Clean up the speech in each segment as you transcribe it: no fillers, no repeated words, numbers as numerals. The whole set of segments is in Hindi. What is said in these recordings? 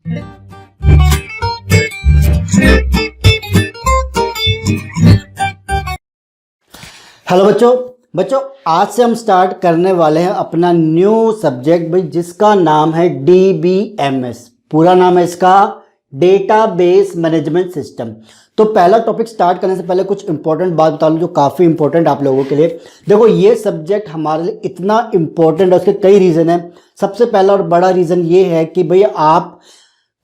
हेलो बच्चों आज से हम स्टार्ट करने वाले हैं अपना न्यू सब्जेक्ट भाई, जिसका नाम है DBMS। पूरा नाम है इसका डेटाबेस मैनेजमेंट सिस्टम। तो पहला टॉपिक स्टार्ट करने से पहले कुछ इंपॉर्टेंट बात बता लूं जो काफ़ी इंपॉर्टेंट आप लोगों के लिए। देखो, ये सब्जेक्ट हमारे लिए इतना इंपॉर्टेंट है, उसके कई रीज़न है। सबसे पहला और बड़ा रीज़न ये है कि भैया आप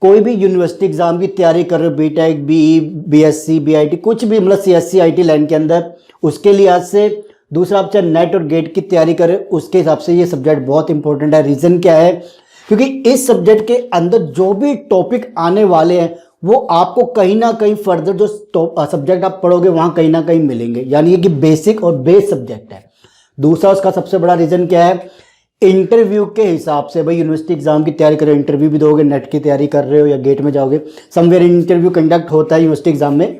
कोई भी यूनिवर्सिटी एग्जाम की तैयारी कर रहे हो, बीटेक, BE, BSc, BIT, कुछ भी मतलब CSC IT लाइन के अंदर, उसके लिहाज से। दूसरा, आप चाहे नेट और गेट की तैयारी करें, उसके हिसाब से ये सब्जेक्ट बहुत इंपॉर्टेंट है। रीज़न क्या है? क्योंकि इस सब्जेक्ट के अंदर जो भी टॉपिक आने वाले हैं वो आपको कहीं ना कहीं फर्दर जो सब्जेक्ट आप पढ़ोगे वहाँ कहीं ना कहीं मिलेंगे, यानी ये कि बेसिक और बेस सब्जेक्ट है। दूसरा, उसका सबसे बड़ा रीज़न क्या है? इंटरव्यू के हिसाब से। भाई, यूनिवर्सिटी एग्जाम की तैयारी कर रहे हो, इंटरव्यू भी दोगे, नेट की तैयारी कर रहे हो या गेट में जाओगे, समवेयर इंटरव्यू कंडक्ट होता है यूनिवर्सिटी एग्जाम में।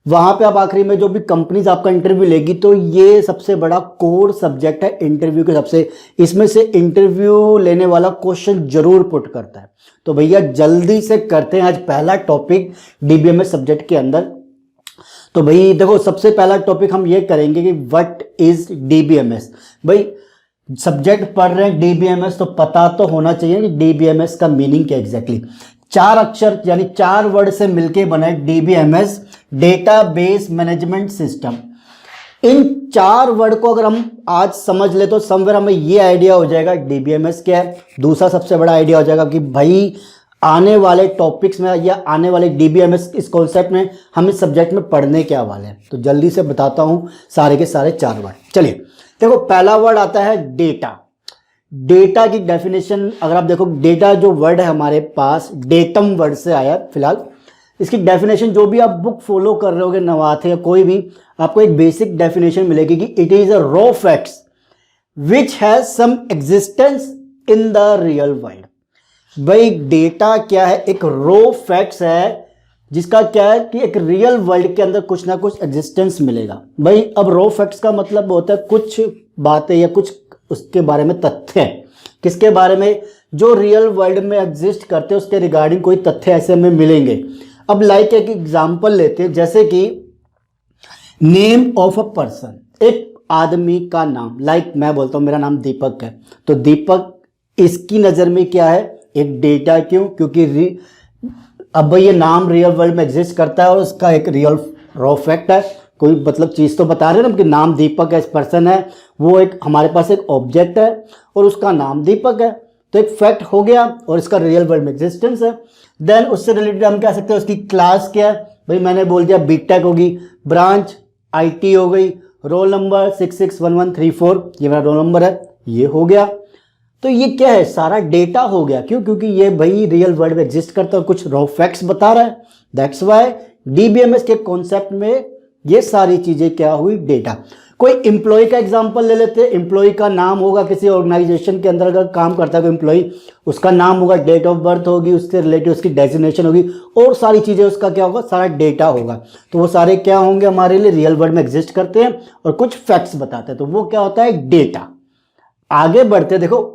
वहाँ पे आप आखिरी में जो भी कंपनीज आपका इंटरव्यू लेगी, तो ये सबसे बड़ा कोर सब्जेक्ट है इंटरव्यू के हिसाब से। इसमें से इंटरव्यू लेने वाला क्वेश्चन जरूर पुट करता है। तो भैया जल्दी से करते हैं आज पहला टॉपिक DBMS सब्जेक्ट के अंदर। तो भाई देखो, सबसे पहला टॉपिक हम ये करेंगे कि व्हाट इज DBMS। भाई, सब्जेक्ट पढ़ रहे हैं DBMS तो पता तो होना चाहिए कि DBMS का मीनिंग क्या एग्जैक्टली। 4 अक्षर यानी 4 वर्ड से मिलके बना है DBMS, डेटाबेस मैनेजमेंट सिस्टम। इन 4 वर्ड को अगर हम आज समझ ले तो समवेयर हमें ये आइडिया हो जाएगा DBMS क्या है। दूसरा सबसे बड़ा आइडिया हो जाएगा कि भाई आने वाले टॉपिक्स में या आने वाले DBMS इस कॉन्सेप्ट में हम इस सब्जेक्ट में पढ़ने क्या वाले हैं। तो जल्दी से बताता हूँ सारे के सारे 4 वर्ड। चलिए देखो, पहला वर्ड आता है डेटा। डेटा की डेफिनेशन अगर आप देखो, डेटा जो वर्ड है हमारे पास डेटम वर्ड से आया है फिलहाल। इसकी डेफिनेशन जो भी आप बुक फॉलो कर रहे होगे, नवाथे या कोई भी, आपको एक बेसिक डेफिनेशन मिलेगी कि it is a raw facts which has some existence in the real world. भाई डेटा क्या है? एक रॉ फैक्ट्स है जिसका क्या है कि एक रियल वर्ल्ड के अंदर कुछ ना कुछ एग्जिस्टेंस मिलेगा। भाई अब रॉ फैक्ट्स का मतलब होता है कुछ बातें या कुछ उसके बारे में तथ्य हैं। किसके बारे में? जो रियल वर्ल्ड में एग्जिस्ट करते हैं उसके रिगार्डिंग कोई तथ्य ऐसे हमें मिलेंगे। अब लाइक एक एग्जांपल लेते हैं, जैसे कि नेम ऑफ अ पर्सन, एक आदमी का नाम। लाइक मैं बोलता हूं मेरा नाम दीपक है, तो दीपक इसकी नज़र में क्या है? एक डेटा। क्यों? क्योंकि अब भाई ये नाम रियल वर्ल्ड में एग्जिस्ट करता है और उसका एक रियल रॉ फैक्ट है। कोई मतलब चीज़ तो बता रहे हैं ना कि नाम दीपक है, इस पर्सन है, वो एक हमारे पास एक ऑब्जेक्ट है और उसका नाम दीपक है, तो एक फैक्ट हो गया और इसका रियल वर्ल्ड में एग्जिस्टेंस है। देन उससे रिलेटेड हम कह सकते हैं उसकी क्लास क्या है। भाई मैंने बोल दिया बीटेक होगी, ब्रांच IT हो गई, रोल नंबर 661134, ये मेरा रोल नंबर है, ये हो गया। तो ये क्या है? सारा डेटा हो गया। क्यों? क्योंकि ये भाई रियल वर्ल्ड में एग्जिस्ट करता है और कुछ रॉ फैक्ट्स बता रहा है। दैट्स वाई DBMS के कॉन्सेप्ट में ये सारी चीजें क्या हुई? डेटा। कोई एम्प्लॉय का एग्जांपल ले लेते हैं। एम्प्लॉय का नाम होगा, किसी ऑर्गेनाइजेशन के अंदर अगर काम करता है कोई एम्प्लॉय, उसका नाम होगा, डेट ऑफ बर्थ होगी, उससे रिलेटेड उसकी डेजिग्नेशन होगी और सारी चीजें, उसका क्या होगा? सारा डेटा होगा। तो वो सारे क्या होंगे? हमारे लिए रियल वर्ल्ड में एग्जिस्ट करते हैं और कुछ फैक्ट्स बताते हैं, तो वो क्या होता है? डेटा। आगे बढ़ते, देखो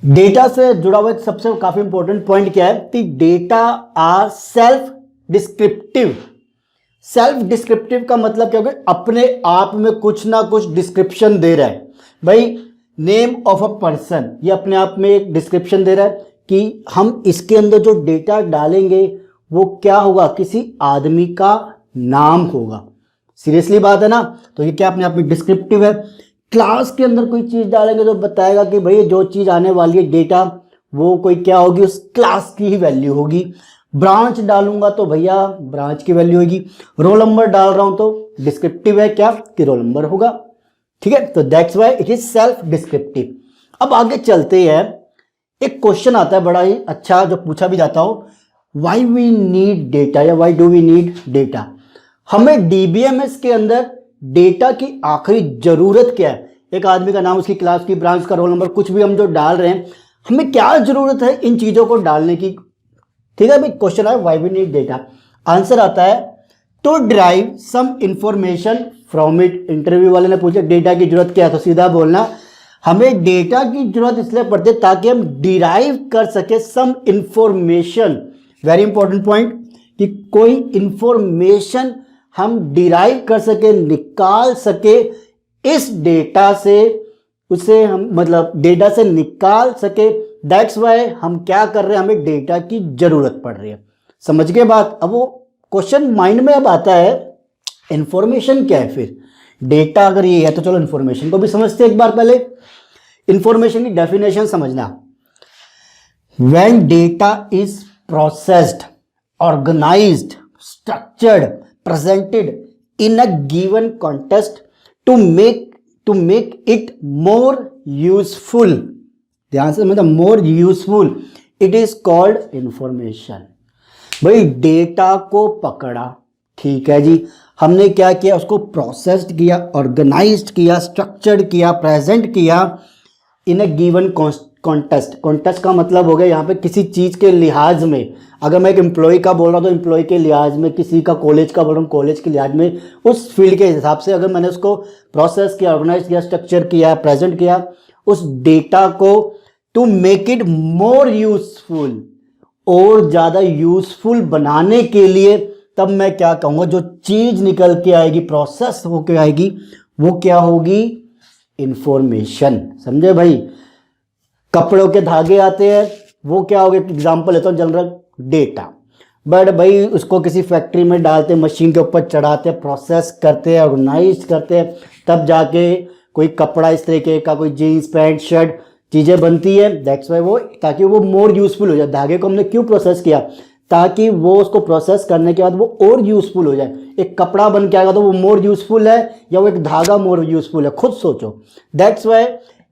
डेटा से जुड़ा हुआ सबसे काफी इंपॉर्टेंट पॉइंट क्या है कि data are self descriptive. Self descriptive का मतलब क्या होगा? अपने आप में कुछ ना कुछ डिस्क्रिप्शन दे रहा है। भाई नेम ऑफ अ पर्सन, ये अपने आप में एक डिस्क्रिप्शन दे रहा है कि हम इसके अंदर जो डेटा डालेंगे वो क्या होगा? किसी आदमी का नाम होगा। सीरियसली बात है ना? तो ये क्या अपने आप में डिस्क्रिप्टिव है। क्लास के अंदर कोई चीज़ डालेंगे तो बताएगा कि भाई जो चीज़ आने वाली है डेटा, वो कोई क्या होगी? उस क्लास की ही वैल्यू होगी। ब्रांच डालूंगा तो भैया ब्रांच की वैल्यू होगी। रोल नंबर डाल रहा हूं तो डिस्क्रिप्टिव है क्या? कि रोल नंबर होगा। ठीक है, तो that's why it is self descriptive. अब आगे चलते हैं, एक क्वेश्चन आता है बड़ा ही अच्छा जो पूछा भी जाता हो, व्हाई वी नीड डेटा या why do we need data. हमें DBMS के अंदर डेटा की आखिरी जरूरत क्या है? एक आदमी का नाम, उसकी क्लास की, ब्रांच का, रोल नंबर, कुछ भी हम जो डाल रहे हैं, हमें क्या जरूरत है इन चीजों को डालने की? ठीक है भाई, क्वेश्चन है why we need data. Answer आता है to drive some information from it. Interview वाले ने पूछा डेटा की जरूरत क्या है, तो सीधा बोलना हमें डेटा की जरूरत इसलिए पड़ती है ताकि हम डिराइव कर सके some information, very important point, कि कोई इंफॉर्मेशन हम डिराइव कर सके, निकाल सके इस डेटा से, उसे हम मतलब डेटा से निकाल सके। दैट्स वाई हम क्या कर रहे हैं, हमें डेटा की जरूरत पड़ रही है। समझ गए बात। अब वो क्वेश्चन माइंड में अब आता है, इंफॉर्मेशन क्या है फिर? डेटा अगर ये है तो चलो इंफॉर्मेशन को भी समझते हैं एक बार। पहले इंफॉर्मेशन की डेफिनेशन समझना। When data is processed, organised, structured, presented in a given context to make it more useful, ध्यान से मतलब more useful, it is called information। भाई डेटा को पकड़ा, ठीक है जी, हमने क्या किया, उसको प्रोसेस्ड किया, ऑर्गेनाइज्ड किया, स्ट्रक्चर्ड किया, प्रेजेंट किया इन अ गिवन कॉन्टेस्ट। कॉन्टेस्ट का मतलब हो गया यहाँ पे किसी चीज़ के लिहाज में। अगर मैं एक एम्प्लॉय का बोल रहा हूँ तो एम्प्लॉय के लिहाज में, किसी का कॉलेज का बोल रहा हूँ कॉलेज के लिहाज में, उस फील्ड के हिसाब से अगर मैंने उसको प्रोसेस किया, ऑर्गेनाइज किया, स्ट्रक्चर किया, प्रेजेंट किया उस डेटा को, to make it more useful, और ज़्यादा यूजफुल बनाने के लिए, तब मैं क्या कहूँगा, जो चीज़ निकल के आएगी, प्रोसेस होके आएगी, वो क्या होगी? इंफॉर्मेशन। समझे भाई? कपड़ों के धागे आते हैं, वो क्या हो गया, एग्जाम्पल लेता हूँ जनरल, डेटा। बट भाई उसको किसी फैक्ट्री में डालते, मशीन के ऊपर चढ़ाते, प्रोसेस करते हैं, ऑर्गेनाइज करते हैं, तब जाके कोई कपड़ा इस तरीके का, कोई जीन्स पैंट शर्ट चीज़ें बनती है। दैट्स वाई वो, ताकि वो मोर यूजफुल हो जाए। धागे को हमने क्यों प्रोसेस किया? ताकि वो उसको प्रोसेस करने के बाद वो और यूजफुल हो जाए। एक कपड़ा बन के आएगा तो वो मोर यूजफुल है या वो एक धागा मोर यूजफुल है, खुद सोचो। दैट्स वाई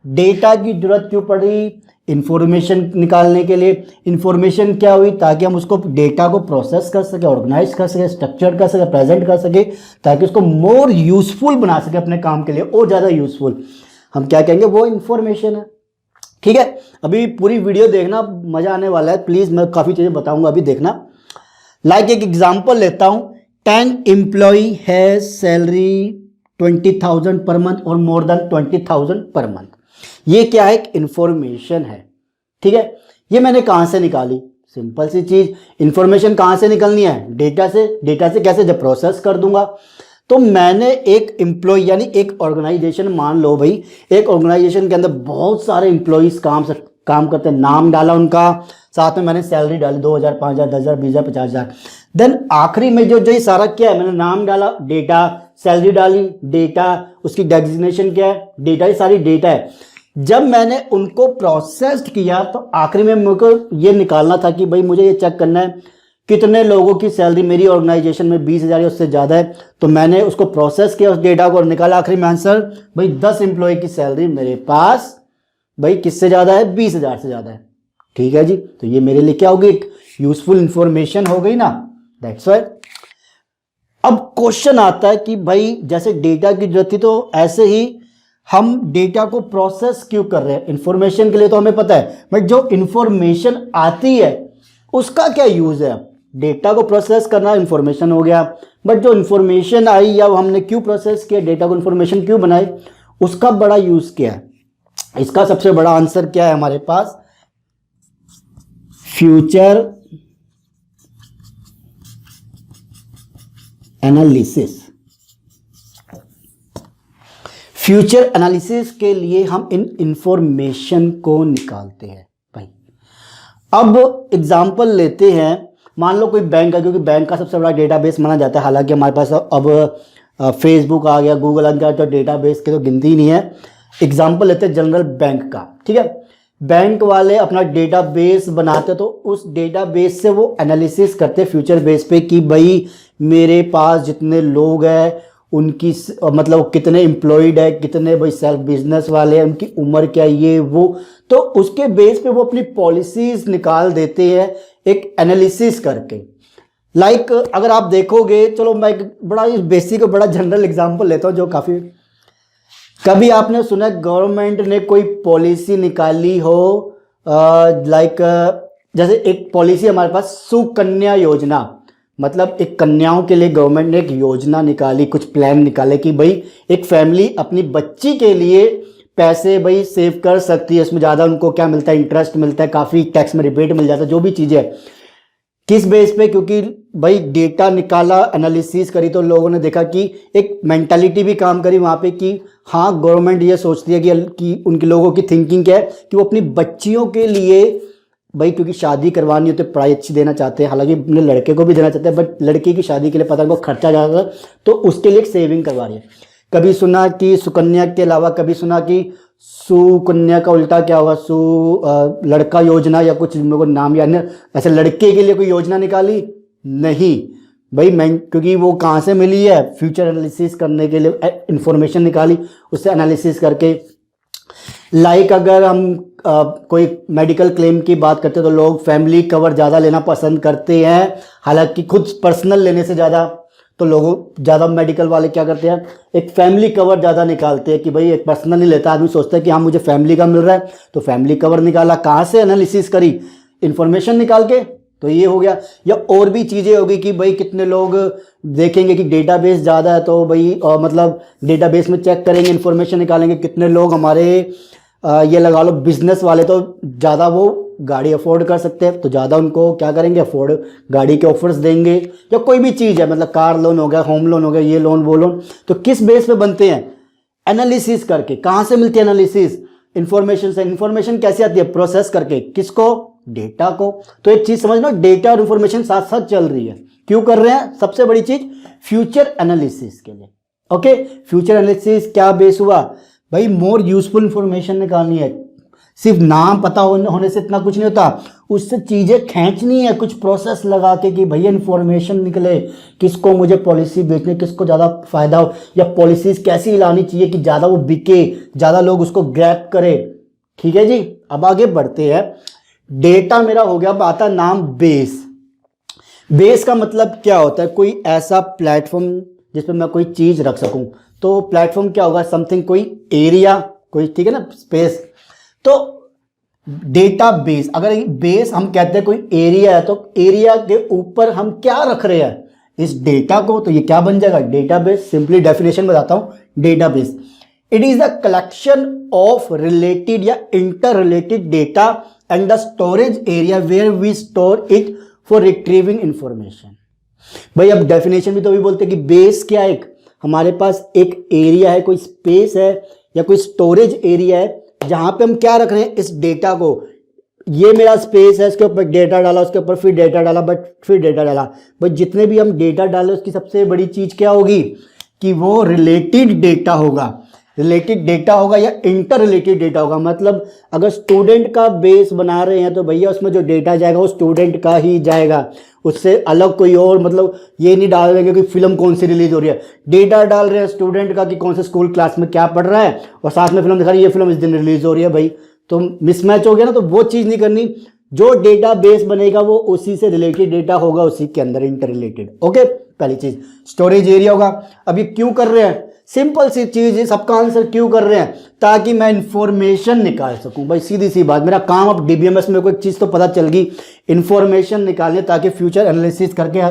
डेटा की जरूरत क्यों पड़ी? इंफॉर्मेशन निकालने के लिए। इंफॉर्मेशन क्या हुई? ताकि हम उसको डेटा को प्रोसेस कर सके, ऑर्गेनाइज कर सके, स्ट्रक्चर कर सके, प्रेजेंट कर सके, ताकि उसको मोर यूजफुल बना सके अपने काम के लिए, और ज़्यादा यूजफुल। हम क्या कहेंगे? वो इंफॉर्मेशन है। ठीक है, अभी पूरी वीडियो देखना, मज़ा आने वाला है। प्लीज़ मैं काफ़ी चीज़ें बताऊंगा, अभी देखना। लाइक एक एग्जाम्पल लेता हूँ, 10 एम्प्लॉई है, सैलरी 20,000 पर मंथ और मोर देन 20,000 पर मंथ। ये क्या है? एक इंफॉर्मेशन है। ठीक है, ये मैंने कहां से निकाली? सिंपल सी चीज, इंफॉर्मेशन कहां से निकलनी है? डेटा से। डेटा से कैसे? जब प्रोसेस कर दूंगा। तो मैंने एक एम्प्लॉय यानी एक ऑर्गेनाइजेशन, मान लो भाई एक ऑर्गेनाइजेशन के अंदर बहुत सारे एम्प्लॉयज काम करते हैं, नाम डाला उनका, साथ में मैंने सैलरी डाली 2,000, 5,000, 10,000, 20,000, 50,000। देन आखिरी में जो ये सारा क्या है, मैंने नाम डाला, डेटा, सैलरी डाली, डेटा, उसकी डेजिग्नेशन क्या है, डेटा, ये सारी डेटा है। जब मैंने उनको प्रोसेस्ड किया तो आखिरी में मेरे को ये निकालना था कि भाई मुझे ये चेक करना है कितने लोगों की सैलरी मेरी ऑर्गेनाइजेशन में 20,000 या उससे ज़्यादा है। तो मैंने उसको प्रोसेस किया, उस डेटा को निकाला, आखिरी में आंसर भाई 10 एम्प्लॉय की सैलरी मेरे पास भाई किससे ज़्यादा है? 20,000 से ज़्यादा है। ठीक है जी, तो ये मेरे लिए क्या होगी? एक यूजफुल इंफॉर्मेशन हो गई ना। दैट्स वाई अब क्वेश्चन आता है कि भाई जैसे डेटा की जरूरत थी तो ऐसे ही हम डेटा को प्रोसेस क्यों कर रहे हैं? इंफॉर्मेशन के लिए तो हमें पता है, बट जो इंफॉर्मेशन आती है उसका क्या यूज है? डेटा को प्रोसेस करना इंफॉर्मेशन हो गया, बट जो इंफॉर्मेशन आई या हमने क्यों प्रोसेस किया, डेटा को इंफॉर्मेशन क्यों बनाए, उसका बड़ा यूज क्या है? इसका सबसे बड़ा आंसर क्या है हमारे पास? Future analysis. फ्यूचर एनालिसिस के लिए हम इन इंफॉर्मेशन को निकालते हैं भाई। अब एग्जांपल लेते हैं, मान लो कोई बैंक है, क्योंकि बैंक का सबसे बड़ा डेटाबेस माना जाता है। हालांकि हमारे पास अब फेसबुक आ गया, गूगल आ गया, तो डेटाबेस की तो गिनती ही नहीं है। एग्जांपल लेते हैं जनरल बैंक का। ठीक है, बैंक वाले अपना डेटाबेस बनाते तो उस डेटाबेस से वो एनालिसिस करते फ्यूचर बेस पे कि भाई मेरे पास जितने लोग हैं उनकी मतलब कितने एम्प्लॉयड है, कितने भाई सेल्फ बिजनेस वाले हैं, उनकी उम्र क्या है, ये वो। तो उसके बेस पे वो अपनी पॉलिसीज निकाल देते हैं एक एनालिसिस करके। लाइक अगर आप देखोगे, चलो मैं एक बड़ा बेसिक बड़ा जनरल एग्जांपल लेता हूँ जो काफ़ी, कभी आपने सुना गवर्नमेंट ने कोई पॉलिसी निकाली हो, लाइक जैसे एक पॉलिसी हमारे पास सुकन्या योजना, मतलब एक कन्याओं के लिए गवर्नमेंट ने एक योजना निकाली, कुछ प्लान निकाले कि भाई एक फैमिली अपनी बच्ची के लिए पैसे भाई सेव कर सकती है, इसमें ज़्यादा उनको क्या मिलता है, इंटरेस्ट मिलता है, काफ़ी टैक्स में रिबेट मिल जाता है, जो भी चीज़ें है। किस बेस पे? क्योंकि भाई डेटा निकाला, एनालिसिस करी, तो लोगों ने देखा कि एक मेंटालिटी भी काम करी वहाँ पे कि हाँ गवर्नमेंट ये सोचती है कि उनके लोगों की थिंकिंग क्या है कि वो अपनी बच्चियों के लिए भाई, क्योंकि शादी करवानी होती है, पढ़ाई अच्छी देना चाहते हैं, हालांकि अपने लड़के को भी देना चाहते हैं, बट लड़की की शादी के लिए पता है खर्चा ज़्यादा है, तो उसके लिए एक सेविंग करवा रही है। कभी सुना कि सुकन्या के अलावा कभी सुना कि सुकन्या का उल्टा क्या होगा, लड़का योजना या कुछ, मेरे को नाम याद नहीं, ऐसे लड़के के लिए कोई योजना निकाली नहीं भाई। मैं क्योंकि वो कहाँ से मिली है, फ्यूचर एनालिसिस करने के लिए इंफॉर्मेशन निकाली, उससे एनालिसिस करके। लाइक अगर हम कोई मेडिकल क्लेम की बात करते हैं तो लोग फैमिली कवर ज़्यादा लेना पसंद करते हैं, हालांकि खुद पर्सनल लेने से ज़्यादा तो लोगों ज़्यादा मेडिकल वाले क्या करते हैं, एक फैमिली कवर ज़्यादा निकालते हैं कि भाई एक पर्सनल नहीं लेता, आदमी सोचता है कि हाँ मुझे फैमिली का मिल रहा है, तो फैमिली कवर निकाला। कहाँ से एनालिसिस करी, इन्फॉर्मेशन निकाल के, तो ये हो गया। या और भी चीज़ें होगी कि भाई कितने लोग देखेंगे कि डेटाबेस ज़्यादा है तो भाई मतलब डेटाबेस में चेक करेंगे, इन्फॉर्मेशन निकालेंगे। कितने लोग हमारे ये लगा लो बिजनेस वाले तो ज़्यादा वो गाड़ी अफोर्ड कर सकते हैं, तो ज़्यादा उनको क्या करेंगे, अफोर्ड गाड़ी के ऑफर्स देंगे। या कोई भी चीज़ है, मतलब कार लोन हो गया, होम लोन हो गया, ये लोन वो लोन, तो किस बेस पे बनते हैं, एनालिसिस करके। कहाँ से मिलती है एनालिसिस, इन्फॉर्मेशन से। इन्फॉर्मेशन कैसे आती है, प्रोसेस करके। किसको, डेटा को। तो एक चीज़ समझना, डेटा और इन्फॉर्मेशन साथ साथ चल रही है। क्यों कर रहे हैं, सबसे बड़ी चीज़ फ्यूचर एनालिसिस के लिए। ओके, फ्यूचर एनालिसिस क्या बेस हुआ भाई, मोर यूजफुल इंफॉर्मेशन निकालनी है। सिर्फ नाम पता होने से इतना कुछ नहीं होता, उससे चीज़ें खींचनी है, कुछ प्रोसेस लगा के कि भैया इन्फॉर्मेशन निकले, किसको मुझे पॉलिसी बेचनी, किसको ज़्यादा फायदा हो, या पॉलिसीज कैसी लानी चाहिए कि ज़्यादा वो बिके, ज़्यादा लोग उसको ग्रैब करे। ठीक है जी, अब आगे बढ़ते हैं। डेटा मेरा हो गया, अब आता नाम बेस। बेस का मतलब क्या होता है, कोई ऐसा प्लेटफॉर्म जिसपे मैं कोई चीज़ रख सकूं। तो प्लेटफॉर्म क्या होगा, समथिंग, कोई एरिया, कोई, ठीक है ना, स्पेस। तो डेटा बेस, अगर बेस हम कहते हैं कोई एरिया है, तो एरिया के ऊपर हम क्या रख रहे हैं, इस डेटा को, तो ये क्या बन जाएगा, डेटाबेस। सिंपली डेफिनेशन बताता हूं, database it is the collection of related या interrelated data and the storage area where we store it for retrieving information. भाई अब डेफिनेशन भी तो भी बोलते हैं कि बेस क्या है, हमारे पास एक एरिया है, कोई स्पेस है या कोई स्टोरेज एरिया है जहां पे हम क्या रख रहे हैं, इस डेटा को। ये मेरा स्पेस है, इसके ऊपर डेटा डाला, उसके ऊपर फिर डेटा डाला, बट फिर डेटा डाला। बट जितने भी हम डेटा डाले उसकी सबसे बड़ी चीज क्या होगी कि वो रिलेटेड डेटा होगा। रिलेटेड डेटा होगा या इंटर रिलेटेड डेटा होगा। मतलब अगर स्टूडेंट का बेस बना रहे हैं तो भैया उसमें जो डेटा जाएगा वो स्टूडेंट का ही जाएगा, उससे अलग कोई और, मतलब ये नहीं डाल देंगे कि फिल्म कौन सी रिलीज हो रही है। डेटा डाल रहे हैं स्टूडेंट का कि कौन से स्कूल क्लास में क्या पढ़ रहा है, और साथ में फिल्म दिखा रही है, ये फिल्म इस दिन रिलीज हो रही है। भाई तो मिसमैच हो गया ना, तो वो चीज़ नहीं करनी। जो डेटा बेस बनेगा वो उसी से रिलेटेड डेटा होगा, उसी के अंदर इंटर रिलेटेड। ओके, पहली चीज स्टोरेज एरिया होगा। अब ये क्यों कर रहे हैं, सिंपल सी चीज है, सबका आंसर क्यों कर रहे हैं, ताकि मैं इंफॉर्मेशन निकाल सकूं। भाई सीधी सी बात, मेरा काम अब डीबीएमएस में कोई चीज तो पता चल गई, इंफॉर्मेशन निकालने, ताकि फ्यूचर एनालिसिस करके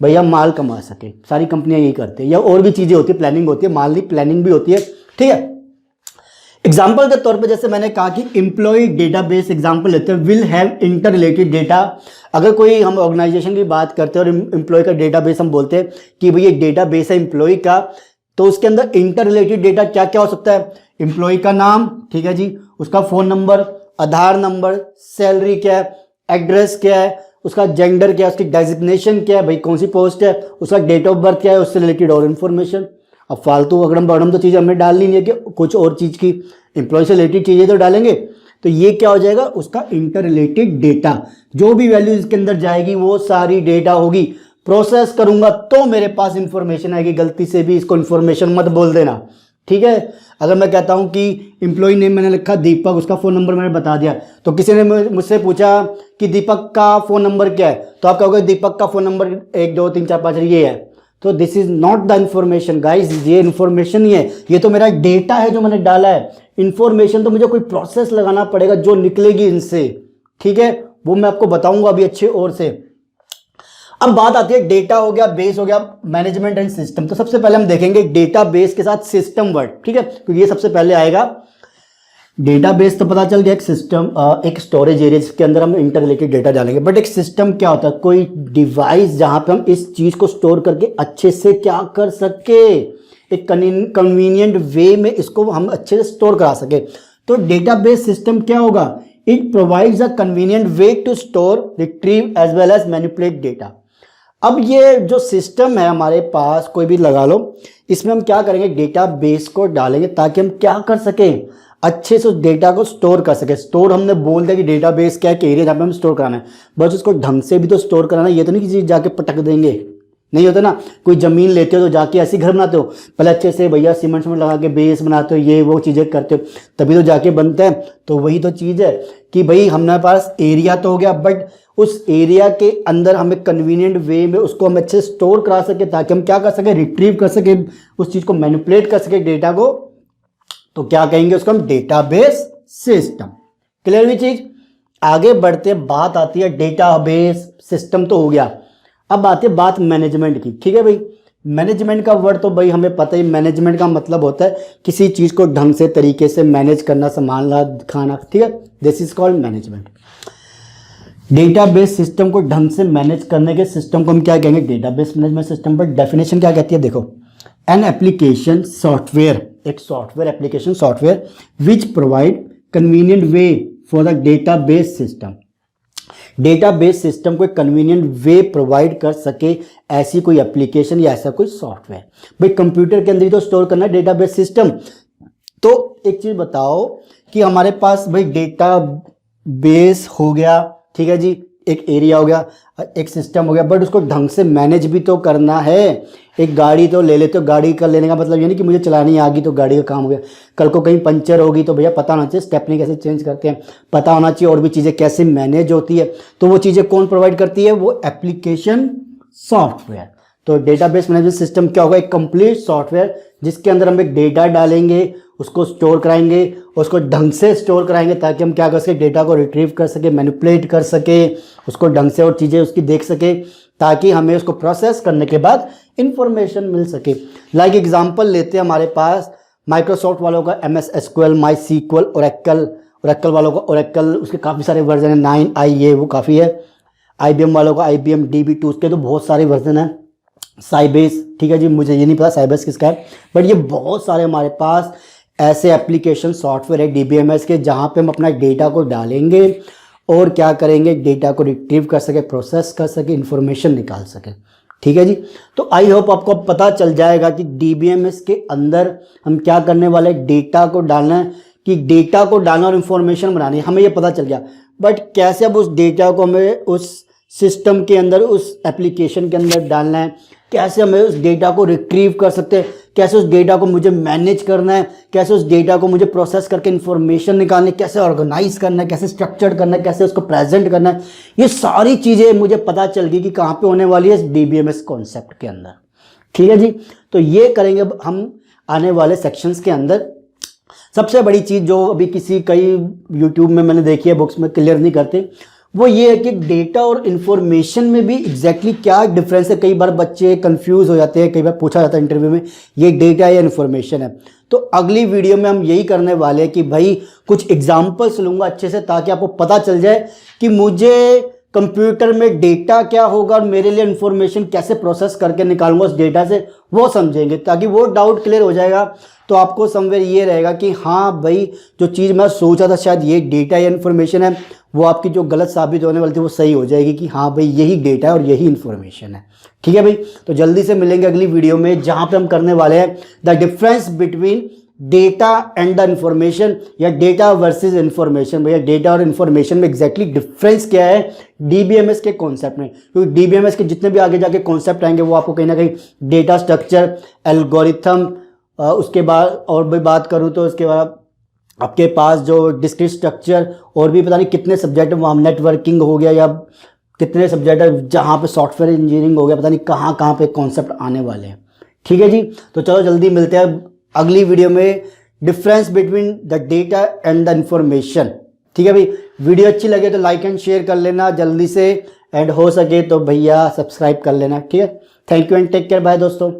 भैया माल कमा सके। सारी कंपनियां यही करती है, या और भी चीजें होती है, प्लानिंग होती है, माल की प्लानिंग भी होती है। ठीक है, एग्जाम्पल के तौर पे जैसे मैंने कहा कि एम्प्लॉय डेटाबेस एग्जाम्पल लेते हैं, will have inter related data. अगर कोई हम ऑर्गेनाइजेशन की बात करते हैं और एम्प्लॉय का डेटाबेस हम बोलते हैं कि भाई एक डेटाबेस है एम्प्लॉय का, तो उसके अंदर इंटर रिलेटेड डेटा क्या क्या हो सकता है, एम्प्लॉय का नाम, ठीक है जी, उसका फोन नंबर, आधार नंबर, सैलरी क्या है, एड्रेस क्या है, उसका जेंडर क्या है, उसकी डेजिग्नेशन क्या है, भाई कौन सी पोस्ट है, उसका डेट ऑफ बर्थ क्या है, उससे रिलेटेड और इन्फॉर्मेशन। अब फालतू अगड़म बगड़म तो चीज़ हमें डालनी नहीं है कि कुछ और चीज़ की, एम्प्लॉय से रिलेटेड चीज़ें तो डालेंगे। तो ये क्या हो जाएगा, उसका इंटर रिलेटेड डेटा, जो भी वैल्यू इसके अंदर जाएगी वो सारी डेटा होगी। प्रोसेस करूंगा तो मेरे पास इंफॉर्मेशन आएगी, गलती से भी इसको इंफॉर्मेशन मत बोल देना। ठीक है, अगर मैं कहता हूं कि एम्प्लॉय नेम मैंने लिखा दीपक, उसका फ़ोन नंबर मैंने बता दिया, तो किसी ने मुझसे पूछा कि दीपक का फ़ोन नंबर क्या है, तो आप कहोगे दीपक का फ़ोन नंबर 1 2 3 4 5 ये है। तो this is not the information guys, ये इंफॉर्मेशन ही है, ये तो मेरा डेटा है जो मैंने डाला है। इंफॉर्मेशन तो मुझे कोई प्रोसेस लगाना पड़ेगा जो निकलेगी इनसे। ठीक है, वो मैं आपको बताऊंगा अभी अच्छे और से। अब बात आती है, डेटा हो गया, बेस हो गया, मैनेजमेंट एंड सिस्टम। तो सबसे पहले हम देखेंगे डेटा बेस के साथ सिस्टम वर्ड, ठीक है, क्योंकि ये सबसे पहले आएगा। डेटाबेस तो पता चल गया, एक सिस्टम, एक स्टोरेज एरिया जिसके अंदर हम इंटर रिलेटेड डेटा डालेंगे। बट एक सिस्टम क्या होता है? कोई डिवाइस जहां पे हम इस चीज को स्टोर करके अच्छे से क्या कर सके, एक कन्वीनियंट वे में इसको हम अच्छे से स्टोर करा सके। तो डेटाबेस सिस्टम क्या होगा? It provides a convenient way to store, retrieve as well as manipulate data. अब ये जो सिस्टम है हमारे पास, कोई भी लगा लो, इसमें हम क्या करेंगे? डेटाबेस को डालेंगे ताकि हम क्या कर सकें? अच्छे से उस डेटा को स्टोर कर सके। स्टोर हमने बोल दिया कि डेटाबेस क्या है, एक एरिया जहाँ पे हम स्टोर कराना है, बस उसको ढंग से भी तो स्टोर कराना है। ये तो नहीं कि चीज़ जाके पटक देंगे, नहीं होता ना। कोई ज़मीन लेते हो तो जाके ऐसे घर बनाते हो, पहले अच्छे से भैया सीमेंट लगा के बेस बनाते हो, ये वो चीज़ें करते हो, तभी तो जाके बनते हैं। तो वही तो चीज़ है कि भाई हमारे पास एरिया तो हो गया, बट उस एरिया के अंदर हमें कन्वीनियंट वे में उसको हम अच्छे से स्टोर करा सके ताकि हम क्या कर सके? रिट्रीव कर सके, उस चीज़ को मैनिपुलेट कर सके डेटा को। तो क्या कहेंगे उसको? हम डेटाबेस सिस्टम। क्लियर हुई चीज? आगे बढ़ते बात आती है डेटाबेस सिस्टम तो हो गया, अब आती है बात मैनेजमेंट की। ठीक है भाई, मैनेजमेंट का वर्ड तो भाई हमें पता ही, मैनेजमेंट का मतलब होता है किसी चीज को ढंग से तरीके से मैनेज करना, संभालना, दिखाना। ठीक है, this is called management. Database system को ढंग से मैनेज करने के सिस्टम को हम क्या कहेंगे? Database management system. पर डेफिनेशन क्या कहती है? देखो, एन एप्लीकेशन सॉफ्टवेयर, एक software application software which provide convenient way for the database system. Database system को एक कन्वीनियंट वे प्रोवाइड कर सके ऐसी कोई एप्लीकेशन या ऐसा कोई सॉफ्टवेयर। भाई कंप्यूटर के अंदर ही तो स्टोर करना है डेटाबेस सिस्टम। तो एक चीज बताओ कि हमारे पास भाई डेटा बेस हो गया, ठीक है जी, एक एरिया हो गया, एक सिस्टम हो गया, बट उसको ढंग से मैनेज भी तो करना है। एक गाड़ी तो ले लेते हो, गाड़ी का लेने का मतलब ये नहीं कि मुझे चलानी आ गई तो गाड़ी का काम हो गया। कल को कहीं पंचर होगी तो भैया पता होना चाहिए स्टेपनी कैसे चेंज करते हैं, पता होना चाहिए और भी चीज़ें कैसे मैनेज होती है। तो वो चीज़ें कौन प्रोवाइड करती है? वो एप्लीकेशन सॉफ्टवेयर। तो डेटाबेस मैनेजमेंट सिस्टम क्या होगा? एक कंप्लीट सॉफ्टवेयर जिसके अंदर हम एक डेटा डालेंगे, उसको स्टोर कराएंगे, उसको ढंग से स्टोर कराएंगे ताकि हम क्या कर सके? डेटा को रिट्रीव कर सके, मैनिपुलेट कर सके, उसको ढंग से और चीज़ें उसकी देख सके ताकि हमें उसको प्रोसेस करने के बाद इंफॉर्मेशन मिल सके। लाइक एग्जांपल लेते हैं, हमारे पास माइक्रोसॉफ्ट वालों का MS SQL, माई SQL, ओरेकल वालों का ओरेकल, उसके काफ़ी सारे वर्जन है, 9i, ये वो काफ़ी है। IBM वालों का IBM DB2, उसके तो बहुत सारे वर्जन हैं। साइबेस, ठीक है जी, मुझे ये नहीं पता साइबेस किसका है, बट ये बहुत सारे हमारे पास ऐसे एप्लीकेशन सॉफ्टवेयर है DBMS के, जहाँ पे हम अपना डेटा को डालेंगे और क्या करेंगे? डेटा को रिट्रीव कर सके, प्रोसेस कर सके, इंफॉर्मेशन निकाल सके। ठीक है जी, तो आई होप आपको पता चल जाएगा कि DBMS के अंदर हम क्या करने वाले, डेटा को डालना है, कि डेटा को डालना और इंफॉर्मेशन बनानी है, हमें ये पता चल गया। बट कैसे अब उस डेटा को हमें उस सिस्टम के अंदर, उस एप्लीकेशन के अंदर डालना है, कैसे हमें उस डेटा को रिट्रीव कर सकते हैं, कैसे उस डेटा को मुझे मैनेज करना है, कैसे उस डेटा को मुझे प्रोसेस करके इन्फॉर्मेशन निकालनी, कैसे ऑर्गेनाइज करना है, कैसे स्ट्रक्चर्ड करना है, कैसे उसको प्रेजेंट करना है, ये सारी चीज़ें मुझे पता चल गई कि कहाँ पे होने वाली है इस DBMS कॉन्सेप्ट के अंदर। ठीक है जी, तो ये करेंगे अब हम आने वाले सेक्शंस के अंदर। सबसे बड़ी चीज़ जो अभी कई यूट्यूब में मैंने देखी है, बुक्स में क्लियर नहीं करते, वो ये है कि डेटा और इन्फॉर्मेशन में भी एग्जैक्टली क्या डिफरेंस है। कई बार बच्चे कंफ्यूज हो जाते हैं, कई बार पूछा जाता है इंटरव्यू में, ये डेटा या इन्फॉर्मेशन है। तो अगली वीडियो में हम यही करने वाले हैं कि भाई कुछ एग्जांपल्स लूँगा अच्छे से, ताकि आपको पता चल जाए कि मुझे कंप्यूटर में डेटा क्या होगा और मेरे लिए इन्फॉर्मेशन कैसे प्रोसेस करके निकालूंगा उस डेटा से, वो समझेंगे, ताकि वो डाउट क्लियर हो जाएगा। तो आपको समवेयर ये रहेगा कि हाँ भाई, जो चीज़ मैं सोचा था शायद ये डेटा या इन्फॉर्मेशन है, वो आपकी जो गलत साबित होने वाली थी वो सही हो जाएगी कि हाँ भाई यही डेटा है और यही इन्फॉर्मेशन है। ठीक है भाई, तो जल्दी से मिलेंगे अगली वीडियो में, जहाँ पे हम करने वाले हैं the difference between data and the information, या डेटा वर्सेस इन्फॉर्मेशन। भैया डेटा और इन्फॉर्मेशन में एग्जैक्टली डिफरेंस क्या है DBMS के कॉन्सेप्ट में, क्योंकि DBMS के जितने भी आगे जाके कॉन्सेप्ट आएंगे वो आपको कहीं ना कहीं डेटा स्ट्रक्चर, एल्गोरिथम, उसके बाद और भी बात करूँ तो उसके बाद आपके पास जो डिस्क्रीट स्ट्रक्चर और भी पता नहीं कितने सब्जेक्ट, वहाँ नेटवर्किंग हो गया या कितने सब्जेक्ट है, जहाँ पे सॉफ्टवेयर इंजीनियरिंग हो गया, पता नहीं कहाँ कहाँ पे कॉन्सेप्ट आने वाले हैं। ठीक है जी, तो चलो जल्दी मिलते हैं अगली वीडियो में, difference between the data and the information. ठीक है भाई, वीडियो अच्छी लगे तो लाइक एंड शेयर कर लेना जल्दी से, एंड हो सके तो भैया सब्सक्राइब कर लेना। ठीक है, thank you and take care, bye दोस्तों।